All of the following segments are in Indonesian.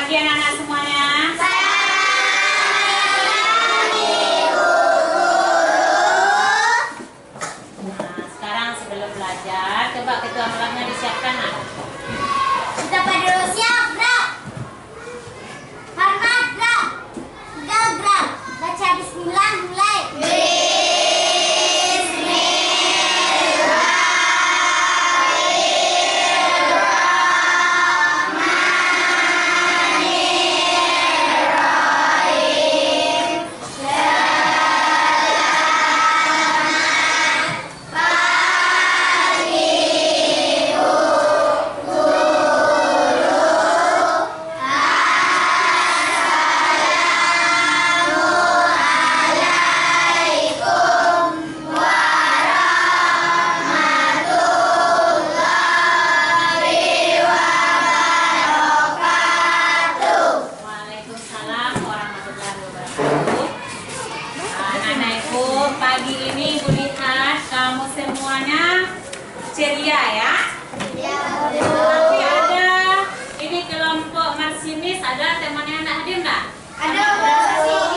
pagi anak-anak semuanya. Nah, sekarang sebelum belajar, coba ketua malamnya disiapkan, nak. Kita pada siap, gerak. Hormat, gerak. Tinggal gerak. Baca bismillah, mulai. Pagi ini Ibu lihat kamu semuanya ceria ya. Tapi ada ini kelompok marsinis, ada temannya nak hadir nggak? Ada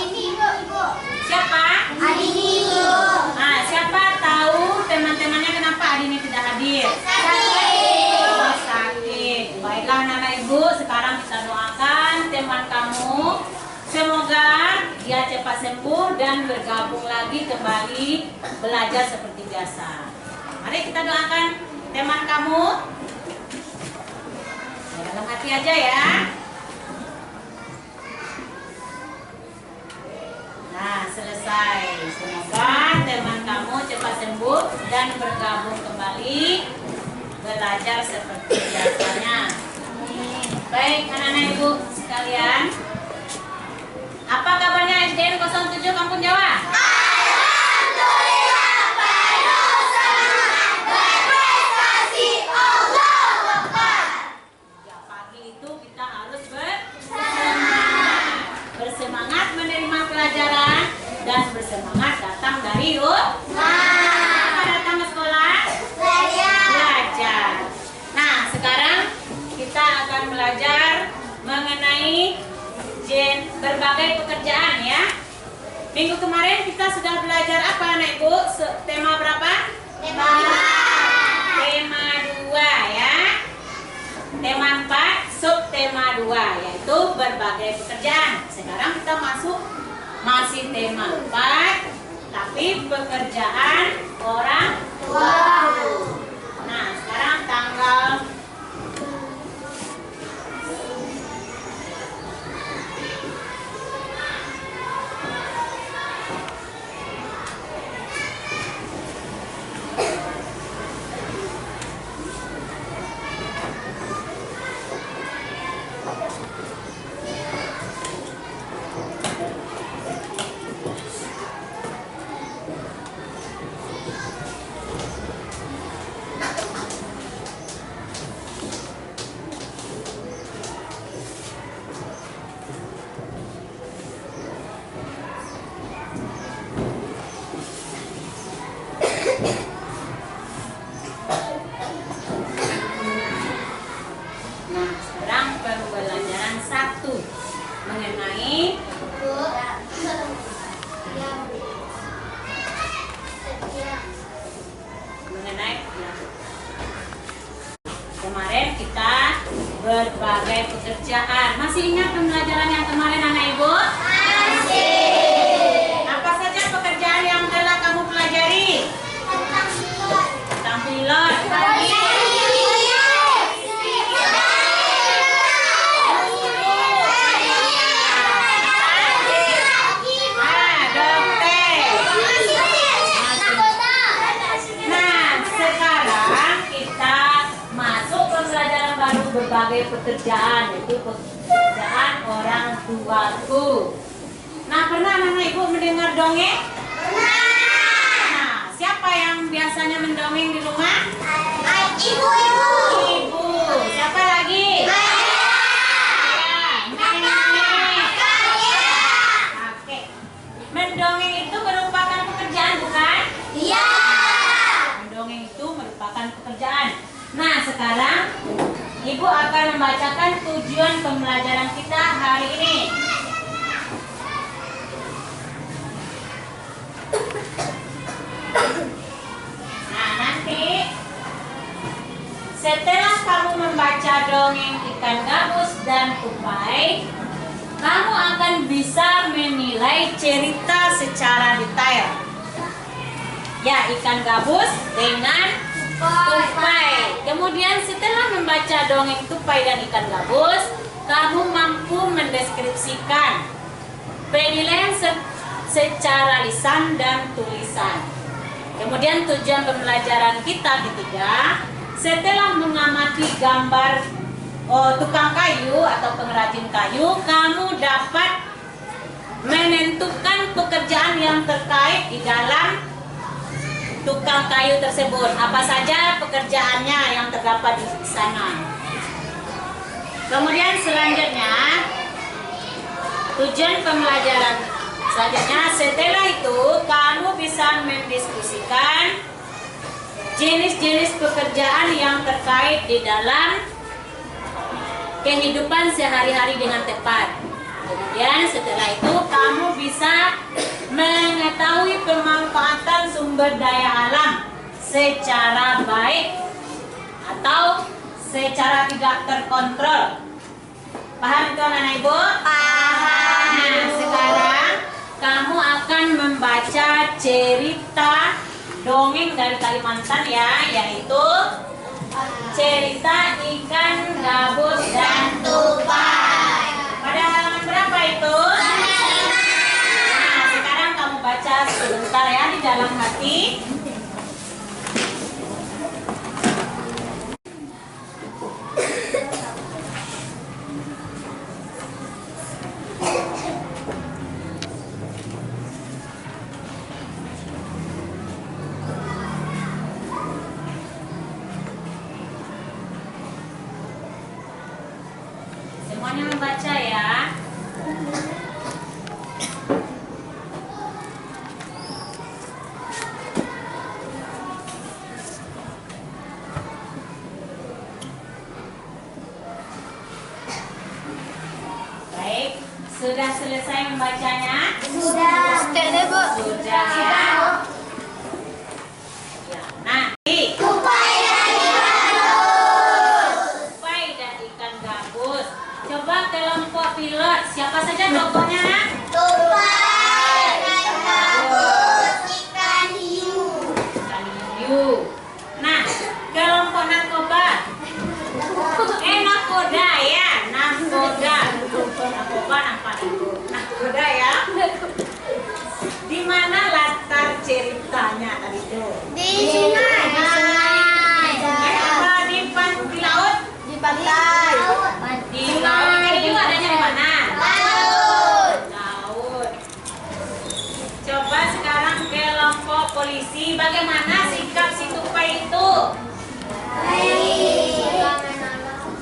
ini, Ibu. Siapa? Adini, Ibu. Nah, siapa tahu teman-temannya kenapa Adini tidak hadir? Sakit. Oh, sakit. Baiklah anak-anak Ibu, sekarang kita doakan teman kamu. Semoga dia cepat sembuh dan bergabung lagi kembali belajar seperti biasa. Mari kita doakan teman kamu. Dalam hati aja ya. Nah, selesai. Semoga teman kamu cepat sembuh dan bergabung kembali belajar seperti biasanya. Baik anak-anak Ibu sekalian. Apa kabarnya SDN 07 Kampung Jawa? Alhamdulillah, penuh semangat, berprestasi, Allahu Akbar. Ya, pagi itu kita harus bersemangat. Bersemangat menerima pelajaran dan bersemangat datang dari rumah. Apa datang ke sekolah? Belajar. Nah, sekarang kita akan belajar mengenai berbagai pekerjaan ya. Minggu kemarin kita sudah belajar apa anak Ibu? Tema berapa? Tema 2 ya. Tema 4, subtema 2 yaitu berbagai pekerjaan. Sekarang kita masih tema 4 tapi pekerjaan orang tua. Nah, sekarang tanggal pembelajaran 1 mengenai kemarin kita berbagai pekerjaan. Masih ingat pembelajaran yang kemarin anak Ibu? Masih. Apa saja pekerjaan yang telah kamu pelajari? Tampilan. Berbagai pekerjaan, yaitu pekerjaan orang tuaku. Nah, pernah anak Ibu mendengar dongeng? Pernah. Nah, siapa yang biasanya mendongeng di rumah? Ibu-ibu. Ibu. Siapa lagi? Oke. Mendongeng itu merupakan pekerjaan, bukan? Iya. Mendongeng itu merupakan pekerjaan. Nah, sekarang Ibu akan membacakan tujuan pembelajaran kita hari ini. Nah, nanti setelah kamu membaca dongeng ikan gabus dan tupai, kamu akan bisa menilai cerita secara detail. Ya, ikan gabus dengan tupai. Kemudian setelah membaca dongeng tupai dan ikan gabus, kamu mampu mendeskripsikan penilaian secara lisan dan tulisan. Kemudian tujuan pembelajaran kita ketiga, setelah mengamati gambar tukang kayu atau pengrajin kayu, kamu dapat menentukan pekerjaan yang terkait di dalam tukang kayu tersebut. Apa saja pekerjaannya yang terdapat di sana. Kemudian selanjutnya, tujuan pembelajaran selanjutnya, setelah itu kamu bisa mendiskusikan jenis-jenis pekerjaan yang terkait di dalam kehidupan sehari-hari dengan tepat. Kemudian setelah itu kamu bisa mengetahui pemanfaatan sumber daya alam secara baik atau secara tidak terkontrol. Paham itu anak-anak ibu? Paham. Nah, sekarang kamu akan membaca cerita dongeng dari Kalimantan ya, yaitu cerita ikan gabus dan tupai. Pada halaman berapa itu? Nah, sekarang kamu baca sebentar ya di dalam hati. Semuanya membaca ya. Baik, sudah selesai membacanya? Sudah. Sudah ya. Nah, Tupai dan ikan gabus. tupai dan ikan gabus. Coba kelompok pilot, siapa saja tokohnya? Tupai dan gabus. Ikan hiu. Ikan hiu. Nah, kelompok narkoba. Nakoda ya, nakoda. Narkoba nampak itu. Nakoda ya. Di mana latar ceritanya tadi itu? Di sungai. Apa di laut? Di pantai. Di laut. Ikan hiu adanya di mana? Laut. Laut. Coba sekarang kelompok polisi, bagaimana sikap si tupai itu? Baik.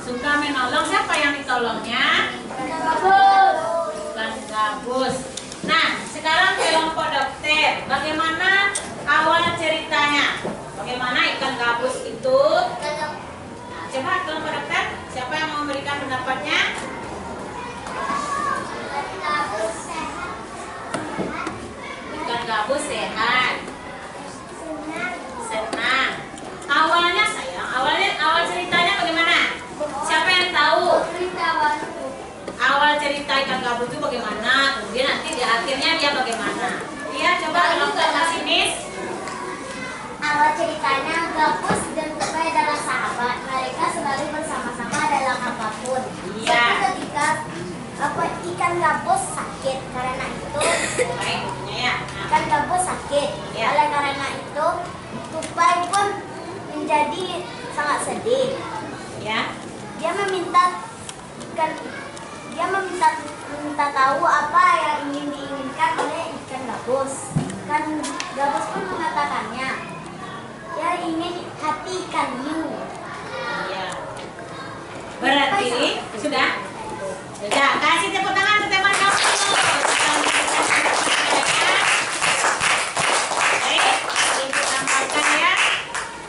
Suka menolong. Siapa yang ditolongnya? Gabus. Ikan gabus. Nah, sekarang kelompok dokter, bagaimana awal ceritanya? Bagaimana ikan gabus itu? Nah, coba kelompok dokter, siapa yang mau memberikan pendapatnya? Ikan gabus sehat, senang. Awalnya sayang, awal ceritanya bagaimana? Siapa yang tahu? Awal cerita ikan gabus itu bagaimana? Kemudian nanti di akhirnya dia bagaimana? Iya, coba kelompok masinis. Awal ceritanya gabus dan tupai adalah sahabat. Mereka selalu bersama-sama dalam apapun. Iya. Suatu ketika ikan gabus sakit, karena itu Baik, bunyinya ya. Nah, ikan gabus sakit. Iya. Oleh karena itu tupai pun menjadi sangat sedih. ya. Dia meminta tahu apa yang ingin diinginkan oleh ikan gabus. Ikan gabus pun mengatakannya, dia ingin hati ikan hiu. Iya. Berarti sudah. Sudah, kasih tepuk tangan untuk teman kamu. Baik, ibu tambahkan ya.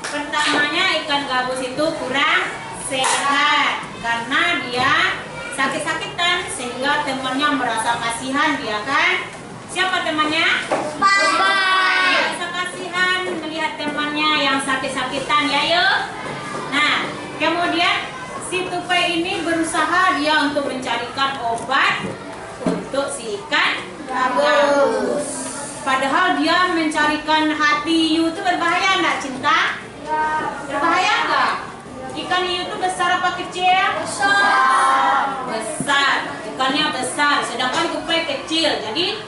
Pertamanya ikan gabus itu kurang sehat. karena dia sakit-sakitan sehingga temannya merasa kasihan dia kan. Siapa temannya? Tupai. Dia rasa kasihan melihat temannya yang sakit-sakitan ya yuk. Nah, kemudian si Tupai ini berusaha dia untuk mencarikan obat untuk si ikan gabus. Padahal dia mencarikan hati hiu itu berbahaya enggak Cinta? Berbahaya enggak? Ikan hiu itu besar apa kecil? Besar. Besar. Ikannya besar, sedangkan Tupai kecil. Jadi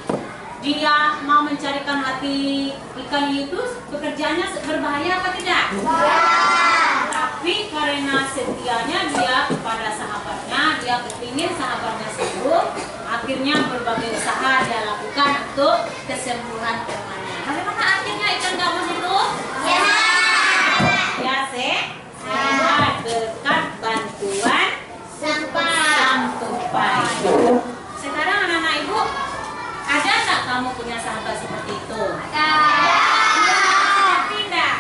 dia mau mencarikan hati ikan hiu itu pekerjaannya berbahaya apa tidak? Tapi karena setianya dia kepada sahabatnya, dia kepingin sahabatnya sembuh, akhirnya berbagai usaha dia lakukan untuk kesembuhan temannya. Bagaimana akhirnya ikan gabus itu? Ya sehat berkat bantuan sang Tupai. Sekarang anak-anak ibu, ada nggak kamu punya sahabat seperti itu? Tidak.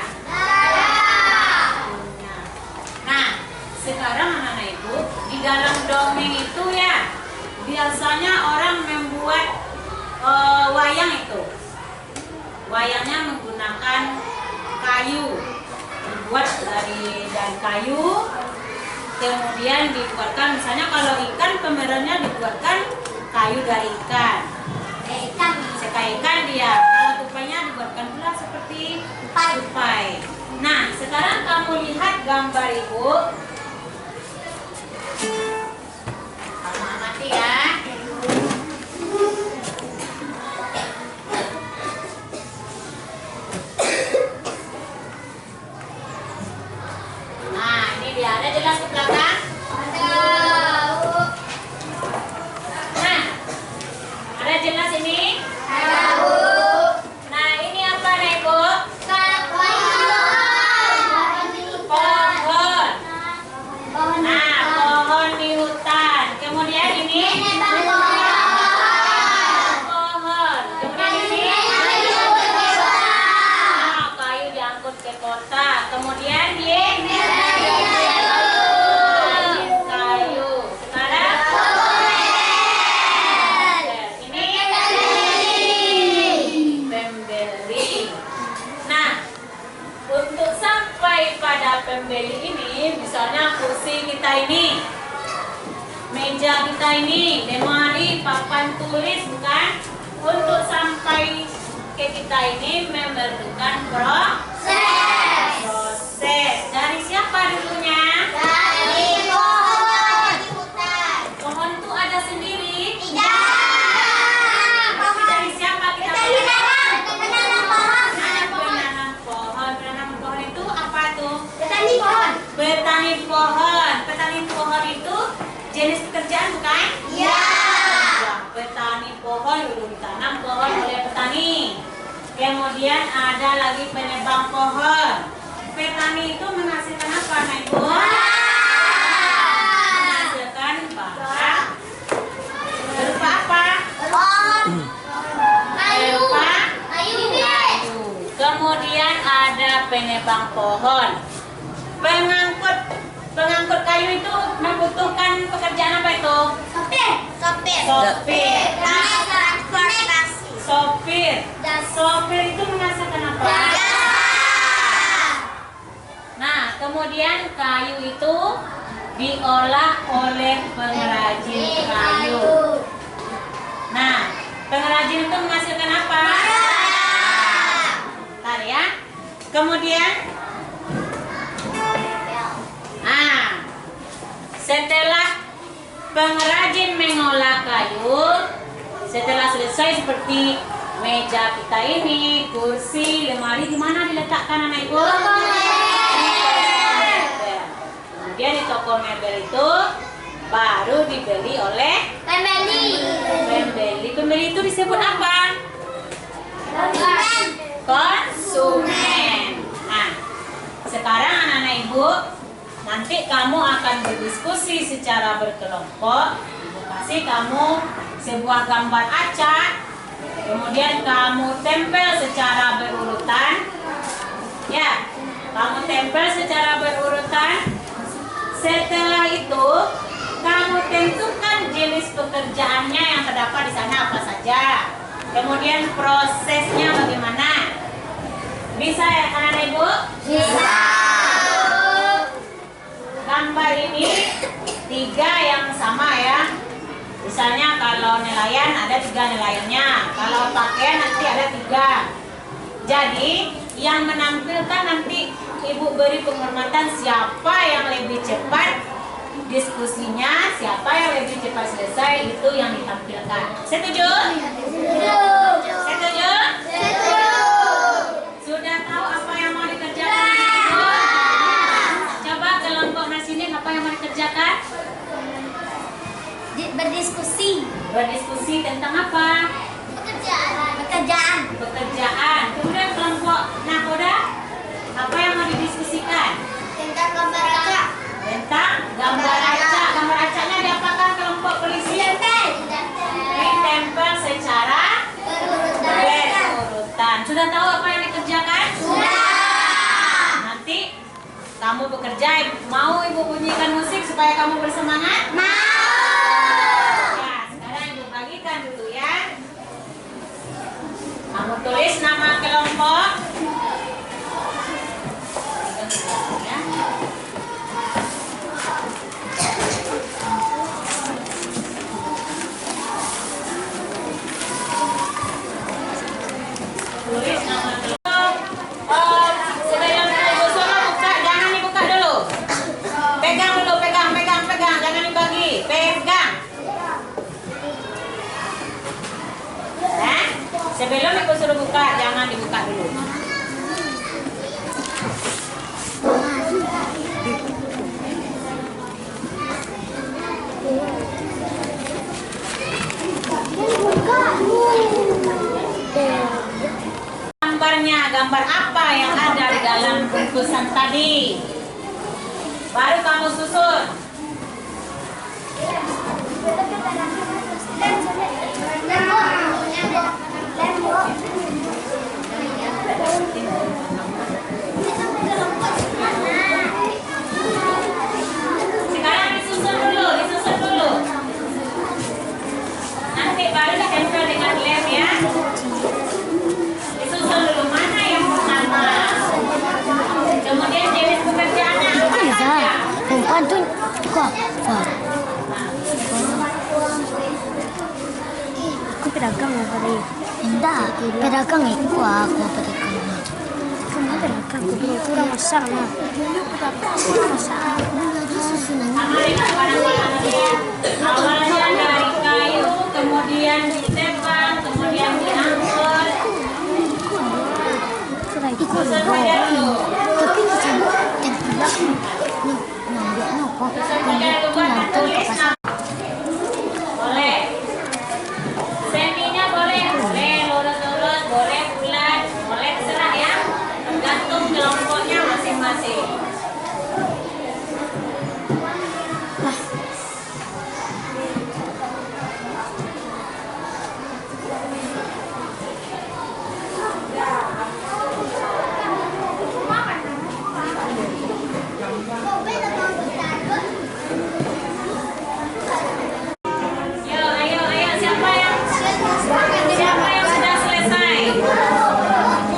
Nah, sekarang anak-anak ibu, di dalam dongeng itu ya, biasanya orang membuat wayang itu. Wayangnya menggunakan kayu, dibuat dari kayu, kemudian dibuatkan, misalnya kalau ikan pemerannya dibuatkan kayu dari ikan. Sekai ikan dia, kalau tupainya dibuatkan pula seperti tupai. Nah, sekarang kamu lihat gambar ibu. Kamu amati ya. Nah, ini dia, ada jelas ke belakang? Nah, ada jelas ini? Nah, ini apa nih ibu? Pohon. Nah, pohon di hutan. Kemudian ini pohon. Kemudian ini kayu diangkut ke kota. Kemudian kayu. Sekarang ini pembeli. Nah, untuk sampai pada pembeli ini, misalnya kursi kita ini, meja kita ini, lemari, papan tulis, bukan? Untuk sampai ke kita ini memerlukan proses. Dari siapa dulunya? Pohon itu ada sendiri? Tapi dari siapa kita menanam? Penanam pohon. Penanam pohon itu apa tuh? Petani pohon. Petani pohon itu jenis pekerjaan bukan? Iya. Petani pohon dulu ditanam pohon oleh petani. Kemudian ada lagi penebang pohon. Petani itu menghasilkan apa, Ibu? Menghasilkan barang. Berupa apa? Berupa kayu. Kemudian ada penebang pohon. Pengangkut kayu itu membutuhkan pekerjaan apa itu? Sopir itu menghasilkan apa? Nah, kemudian kayu itu diolah oleh pengrajin kayu. Nah, pengrajin itu menghasilkan apa? Bentar ya. Kemudian setelah pengrajin mengolah kayu, setelah selesai seperti meja kita ini, kursi, lemari, di mana diletakkan anak ibu? Kemudian di toko mebel itu baru dibeli oleh pembeli. Pembeli itu disebut apa? Konsumen. Nah, sekarang anak-anak ibu, nanti kamu akan berdiskusi secara berkelompok. Ibu kasih kamu sebuah gambar acak, kemudian kamu tempel secara berurutan. Ya, kamu tempel secara berurutan. Setelah itu kamu tentukan jenis pekerjaannya yang terdapat di sana apa saja. Kemudian prosesnya bagaimana? Bisa ya anak ibu? Bisa. Gambar ini 3 yang sama ya. Misalnya kalau nelayan ada 3 nelayannya, kalau pakaian nanti ada 3. Jadi yang menampilkan nanti ibu beri penghormatan siapa yang lebih cepat diskusinya, siapa yang lebih cepat selesai itu yang ditampilkan. Setuju? Setuju? Sudah tahu apa yang mau dikerjakan? Coba kelompok nasinik apa yang mau dikerjakan? Berdiskusi. Berdiskusi tentang apa? Pekerjaan. Kemudian kelompok nakoda apa yang mau didiskusikan? Tentang gambar acak. Tentang gambar acak. Gambar acaknya diapakan kelompok polisi? Ditempel secara berurutan. Sudah tahu apa yang dikerjakan? Sudah. Nanti kamu bekerja, mau ibu bunyikan musik supaya kamu bersemangat? Ya, sekarang ibu bagikan dulu ya. Kamu tulis nama kelompok. Ya. Tulis nama kelompok. Sebelum ibu suruh buka, jangan dibuka dulu. Pegang dulu, pegang, jangan dibagi. Pegang. Nah, sebelum ibu suruh buka, jangan dibuka dulu. Gambarnya, gambar apa yang ada di dalam bungkusan tadi? Baru kamu susun. Sekarang disusun dulu. Nanti baru ditempel dengan lem ya. Disusun dulu mana yang pertama. Kemudian jenis pekerjaannya apa saja. Pantun kok. Aku pedagang ya tadi. Enggak, pedagang itu aku pedagang. Kamu pedagang, aku kurang masak lah. Kurang masak. Awalnya dari kayu, kemudian ditebang, kemudian diangkut. Susun saja dulu. Tapi macam tempat Susun saja dulu buat tulis nama. Boleh. Seminya boleh lurus, boleh bulat, boleh terserah ya. Tergantung kelompoknya masing-masing. Ayo, siapa yang sudah selesai?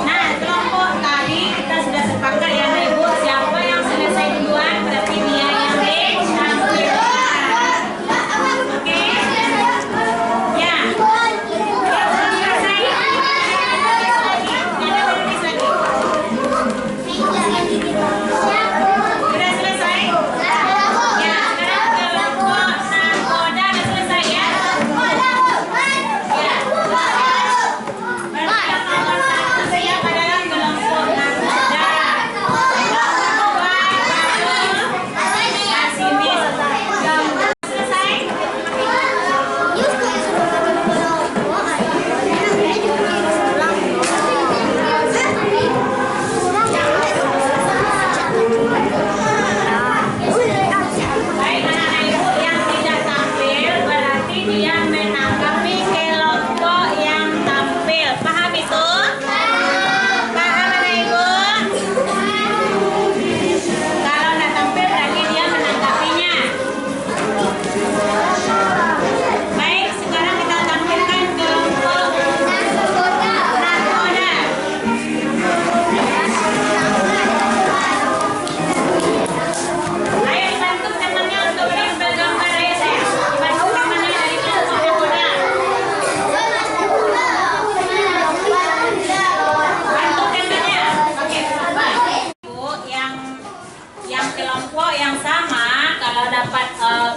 Nah, kelompok tadi kita sudah sepakat ya, Ibu. Siapa yang selesai duluan berarti dia yang diambil.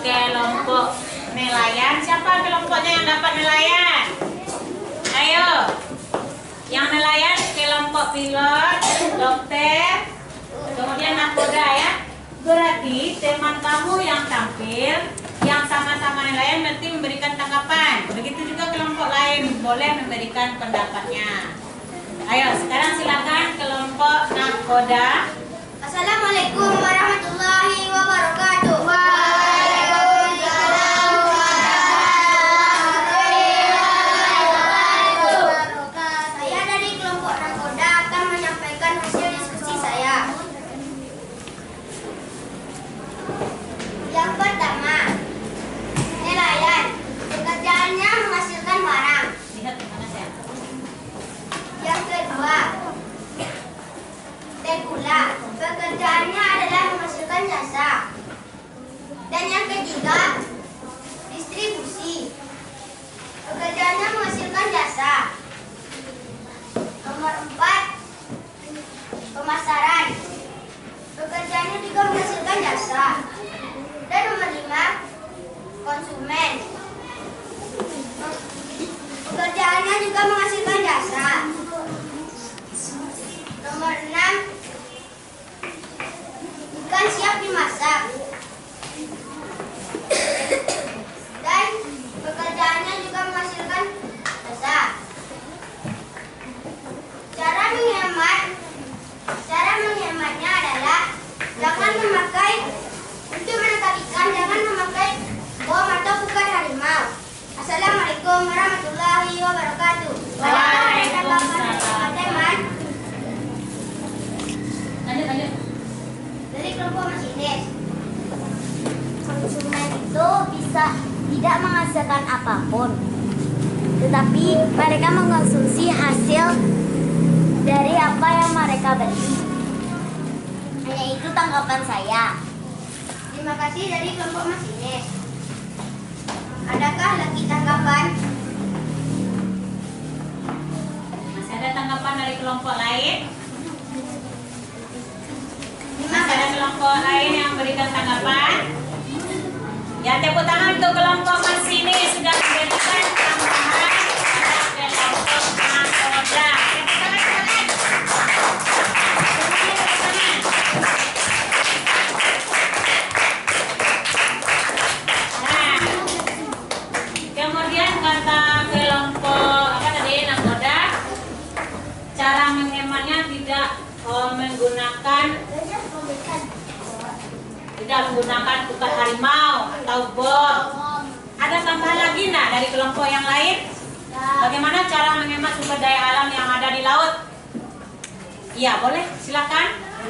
kelompok nelayan. Siapa kelompoknya yang dapat nelayan? Ayo. Yang nelayan kelompok pilot, dokter, kemudian nakoda ya. Berarti teman kamu yang tampil, yang sama-sama nelayan nanti memberikan tanggapan. Begitu juga kelompok lain boleh memberikan pendapatnya. Ayo, sekarang silakan kelompok nakoda. Assalamualaikum warahmatullahi wabarakatuh. Waalaikumsalam warahmatullahi wabarakatuh. Saya dari kelompok nakoda akan menyampaikan hasil diskusi saya. Yang pertama, nelayan. Pekerjaannya menghasilkan barang. Lihat kemana saya. Yang kedua, tegula. Pekerjaannya adalah menghasilkan jasa. Dan yang ketiga, distribusi. Pekerjaannya menghasilkan jasa. Nomor 4, pemasaran. Pekerjaannya juga menghasilkan jasa. Dan nomor 5, konsumen. Pekerjaannya juga menghasilkan jasa. Nomor 6, ikan siap dimasak. Dan pekerjaannya juga menghasilkan jasa. Cara menghematnya adalah jangan memakai untuk menangkap ikan, jangan memakai bom atau pukat harimau. Assalamualaikum warahmatullahi wabarakatuh. Waalaikumsalam. Teman Lanjut. dari kelompok masinis. Konsumen itu bisa tidak menghasilkan apapun, tetapi mereka mengkonsumsi hasil dari apa yang mereka beli. Hanya itu tanggapan saya. Terima kasih dari kelompok masinis. Adakah lagi tanggapan? Masih ada tanggapan dari kelompok lain? Terima Masih ada kasih. kelompok lain yang memberikan tanggapan? Ya, tepuk tangan untuk kelompok sini sudah memberikan tambahan pada kelompok nakoda. Tepuk tangan, silakan. Semuanya tepuk tangan. Nah, kemudian kata kelompok apa tadi nakoda, cara menghematnya tidak menggunakan pukat harimau atau bom. Ada tambahan lagi nak dari kelompok yang lain? Bagaimana cara menghemat sumber daya alam yang ada di laut? Iya, boleh, silakan.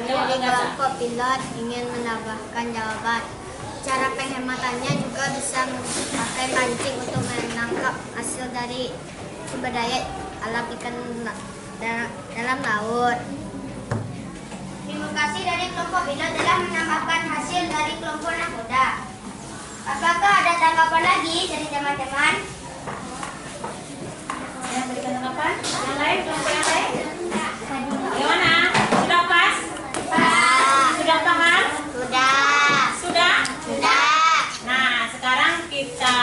Jawab Dari Gaza. kelompok pilot ingin menambahkan jawaban. Cara penghematannya juga bisa memakai pancing untuk menangkap hasil dari sumber daya alam ikan dalam laut. Terima kasih dari kelompok pilot telah menambahkan hasil dari kelompok nakoda. Apakah ada tanggapan lagi dari teman-teman? Yang berikan tanggapan? Yang lain, kelompok yang lain? Bagaimana? Sudah pas? Sudah paham? Sudah? Nah, sekarang kita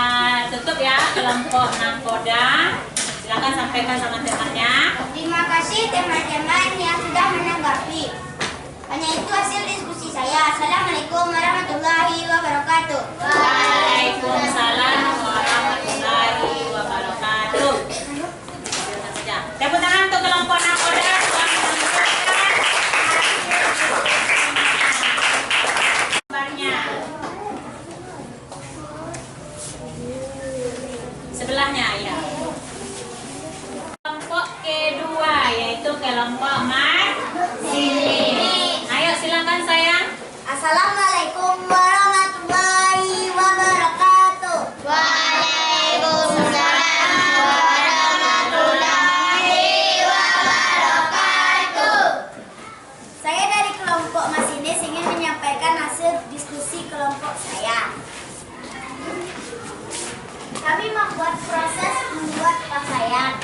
tutup ya kelompok nakoda. Silakan sampaikan sama temannya. Terima kasih teman-teman yang sudah menanggapi. Hanya itu hasil diskusi saya. Assalamualaikum warahmatullahi wabarakatuh. Waalaikumsalam warahmatullahi wabarakatuh. Silakan saja. Tepuk tangan untuk kelompok nakoda. Gambarnya. Sebelahnya ya. Kelompok kedua yaitu kelompok sini. Ayo silakan sayang. Assalamualaikum warahmatullahi wabarakatuh. Waalaikumsalam warahmatullahi wabarakatuh. Saya dari kelompok masinis ingin menyampaikan hasil diskusi kelompok saya. Kami membuat proses membuat pakaian.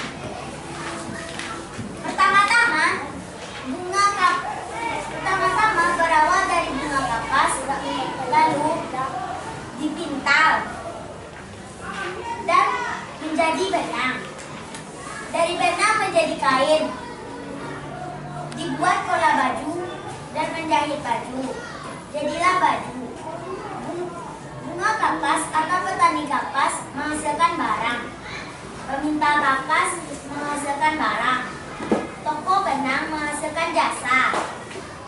Pertama-tama berawal dari bunga kapas, lalu dipintal, dan menjadi benang. Dari benang menjadi kain, dibuat pola baju dan menjahit baju. Jadilah baju. Bunga kapas atau petani kapas menghasilkan barang. Pemintal kapas menghasilkan barang. Toko benang menghasilkan jasa.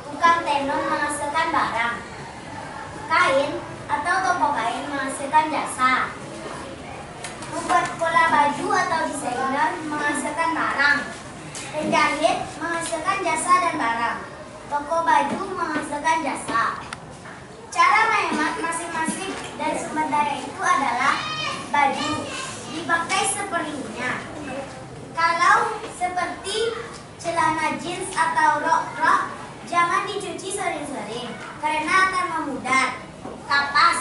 Tukang tenun menghasilkan barang. Kain atau toko kain menghasilkan jasa. Membuat pola baju atau desainer menghasilkan barang. Penjahit menghasilkan jasa dan barang. Toko baju menghasilkan jasa. Cara menghemat masing-masing dari sumber daya itu adalah baju dipakai seperlunya. Kalau seperti celana jeans atau rok jangan dicuci sering-sering karena akan memudar. Kapas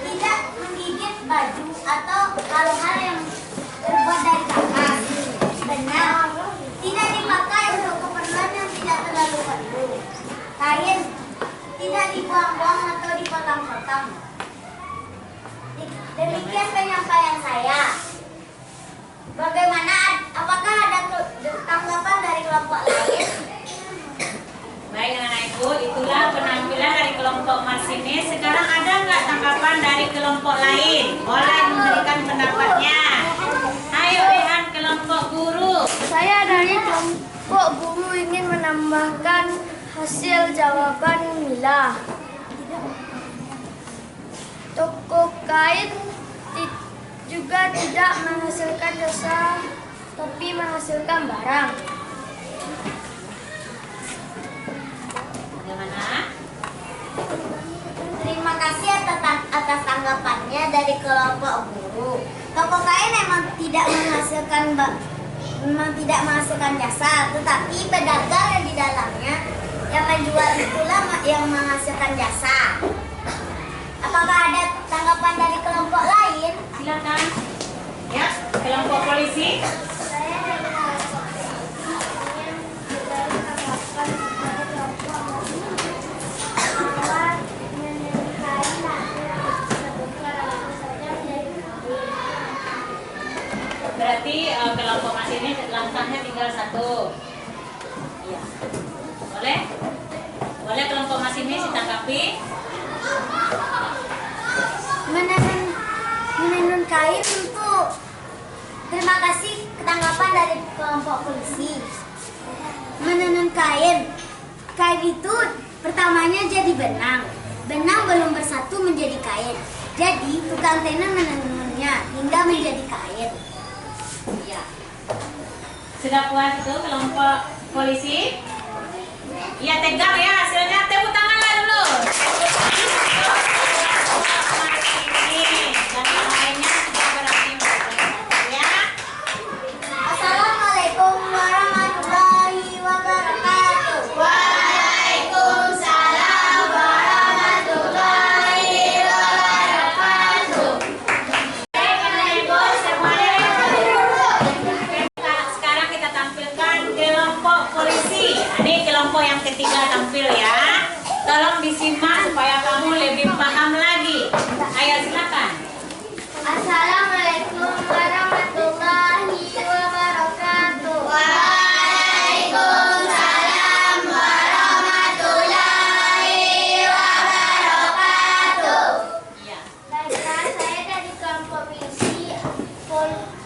tidak menggigit baju atau hal-hal yang terbuat dari kapas. Benang tidak dipakai untuk keperluan yang tidak terlalu perlu. Kain tidak dibuang-buang atau dipotong-potong. Demikian penyampaian saya. Bagaimana? Apakah ada tanggapan dari kelompok lain? Baik anak-anak ibu, itulah penampilan dari kelompok masinis. Sekarang ada nggak tanggapan dari kelompok lain? Boleh memberikan pendapatnya. Ayo lihat kelompok guru. Saya dari kelompok guru ingin menambahkan hasil jawaban Mila. Toko kain juga tidak menghasilkan jasa, tapi menghasilkan barang. Bagaimana? Terima kasih atas tanggapannya dari kelompok guru. Toko kain memang tidak menghasilkan jasa, tetapi pedagang yang di dalamnya yang menjual itulah yang menghasilkan jasa. Apakah ada tanggapan dari kelompok lain? Silakan. Ya, kelompok polisi. Saya dari kelompok polisi ingin memberi tanggapan kepada kelompok bahwa menikahi Berarti kelompok mas ini langkahnya tinggal satu. Iya. Boleh? Boleh kelompok mas ini ditanggapi? menenun kain untuk terima kasih ketanggapan dari kelompok polisi. Menenun kain itu pertamanya jadi benang belum bersatu menjadi kain, jadi tukang tenun menenunnya hingga menjadi kain. Iya. Sudah puas itu kelompok polisi? Iya, tegang ya hasilnya. Tepuk tanganlah dulu. Dan yang lainnya sudah berhasil ya. Assalamualaikum warahmatullahi wabarakatuh. Waalaikumsalam warahmatullahi wabarakatuh. Sekarang kita tampilkan kelompok polisi. Ini kelompok yang ketiga tampil ya. Tolong disimak supaya kamu lebih paham lagi. Ayo silakan. Assalamualaikum warahmatullahi wabarakatuh. Waalaikumsalam warahmatullahi wabarakatuh. Iya. Baiklah, saya dari kelompok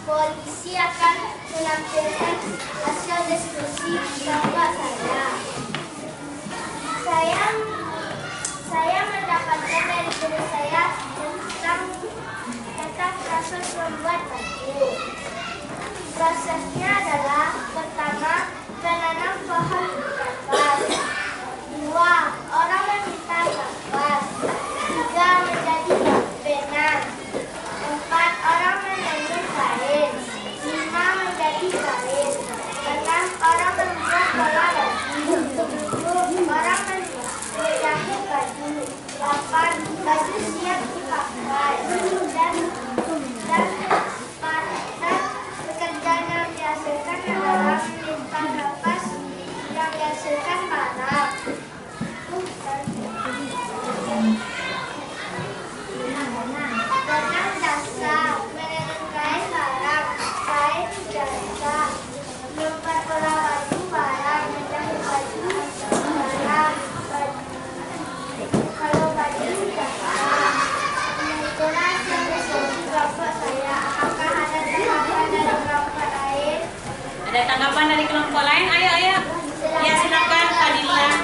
polisi akan menampilkan hasil diskusi kelompok saya. Saya mendapatkan dari guru saya tentang proses membuat baju. Prosesnya adalah pertama, menanam pohon kapas. 2. Orang meminta kapas. 3. Menjadi benang. 4. Orang menenun kain. 5. Menjadi kain. 6. Orang membuat pola baju. dari kelompok lain, ayo. Ya silakan Fadila.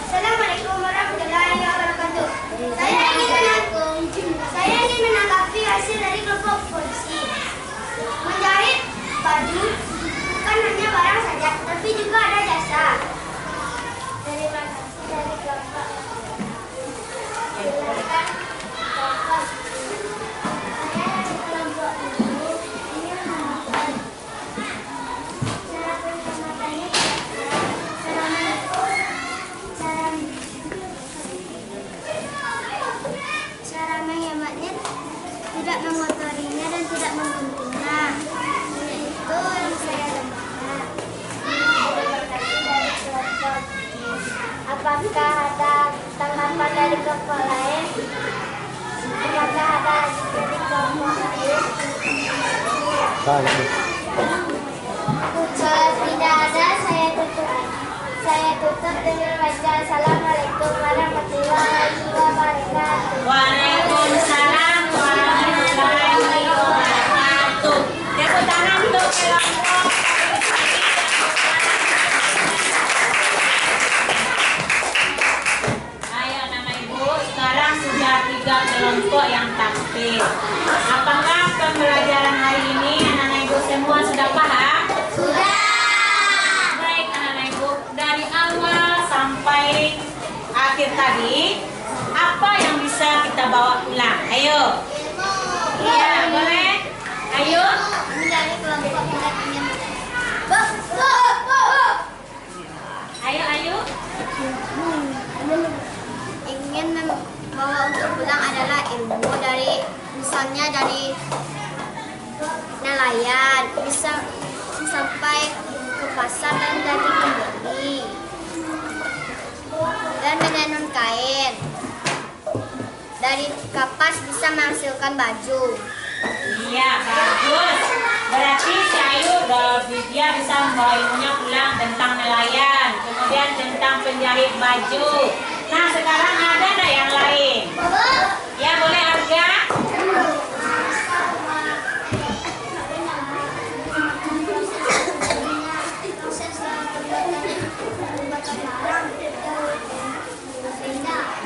Assalamualaikum warahmatullahi wabarakatuh. Saya ingin menanggapi hasil dari kelompok polisi. Menjahit baju bukan hanya barang saja, tapi juga ada jasa. Terima kasih dari kelompok. Silakan kelompok. Saya dari kelompok ini ingin menambahkan cara penghematannya. Cara menghematnya tidak mengotorinya dan tidak mengguntingnya. Itu yang saya tambahkan. Dari kelompok. Apakah ada tanggapan dari kelompok lain? Apakah ada dari kelompok lain? Kalau tidak ada, saya tutup dengan baca Assalamualaikum warahmatullahi wabarakatuh. Waalaikumsalam warahmatullahi wabarakatuh. Tepuk tangan untuk kelompok. Ayo nama ibu, sekarang sudah 3 kelompok yang tampil. Apakah pembelajaran hari ini anak-anak ibu semua sudah paham? Sudah. Baik anak-anak ibu, dari awal sampai akhir tadi, apa yang bisa kita bawa pulang? Ayo. Iya, boleh? Ayo. Ini dari kelompok kita ingin. Ayo. Ingin membawa untuk pulang adalah ilmu dari, misalnya dari nelayan, bisa sampai ke pasar dan jadi pembeli, dan menenun kain. Dari kapas bisa menghasilkan baju. Iya, bagus. Berarti si Ayu dia bisa membawa ilmunya pulang tentang nelayan, kemudian tentang penjahit baju. Nah, sekarang ada nggak yang lain? Ya, boleh Arga?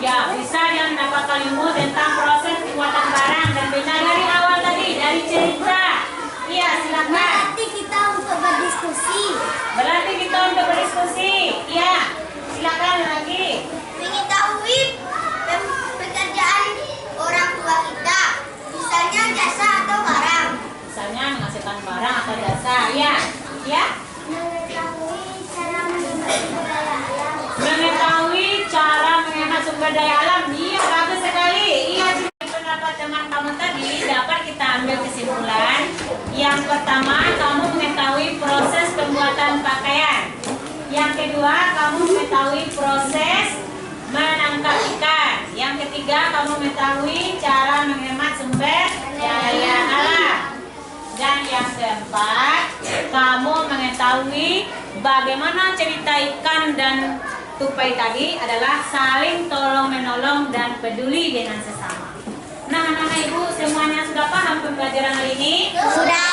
Ya, bisa yang mendapatkan ilmu tentang proses pembuatan barang dan bina dari awal tadi, dari cerita. Iya, silakan. Berarti kita untuk berdiskusi. Iya, silakan lagi. Mengetahui pekerjaan orang tua kita, misalnya jasa atau barang. Misalnya menghasilkan barang atau jasa. Ya. Mengetahui cara menghemat sumber daya alam. Mengetahui cara menghemat sumber daya alam. Iya, bagus sekali. Iya, pendapat teman-teman tadi dapat kita ambil kesimpulan. Yang pertama, kamu mengetahui proses pembuatan pakaian. Yang kedua, kamu mengetahui proses menangkap ikan. Yang ketiga, kamu mengetahui cara menghemat sumber daya alam. Dan yang keempat, kamu mengetahui bagaimana cerita ikan dan tupai tadi adalah saling tolong-menolong dan peduli dengan sesama. Nah, anak-anak ibu semuanya sudah paham pembelajaran hari ini? Sudah.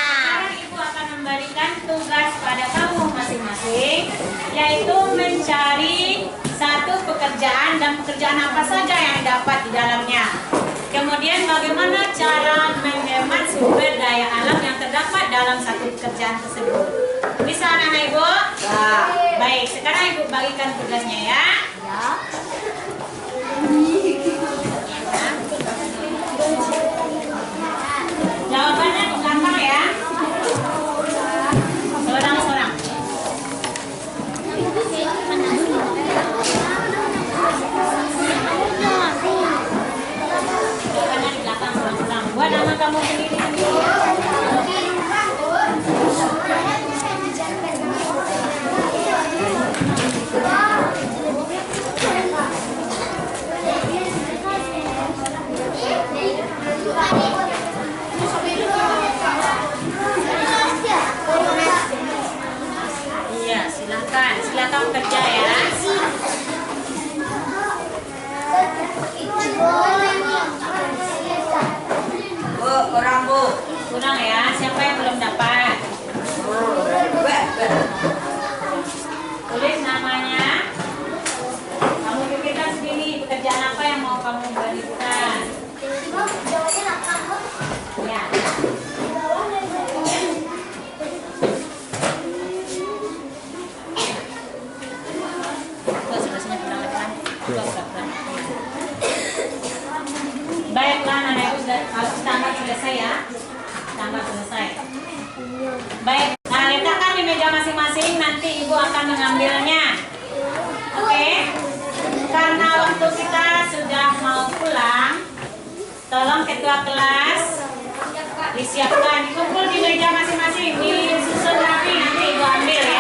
Sekarang ibu akan memberikan tugas pada kamu masing-masing, yaitu mencari satu pekerjaan dan pekerjaan apa saja yang dapat di dalamnya. Kemudian bagaimana cara menghemat sumber daya alam yang terdapat dalam satu pekerjaan tersebut. Bisa anak-anak ibu? Ya. Baik, sekarang ibu bagikan tugasnya ya. Jawabannya di belakang ya. Seorang-seorang. Jawabannya di belakang seorang-seorang. Buat nama kamu sendiri. Iya, silakan kerja ya. Orang Baiklah, anak ibu harus tambah selesai ya. Tambah selesai. Baik, nah letakkan di meja masing-masing. Nanti ibu akan mengambilnya. Oke? Karena waktu kita sudah mau pulang, tolong ketua kelas disiapkan, dikumpul di meja masing-masing, disusun rapi, nanti ibu ambil ya.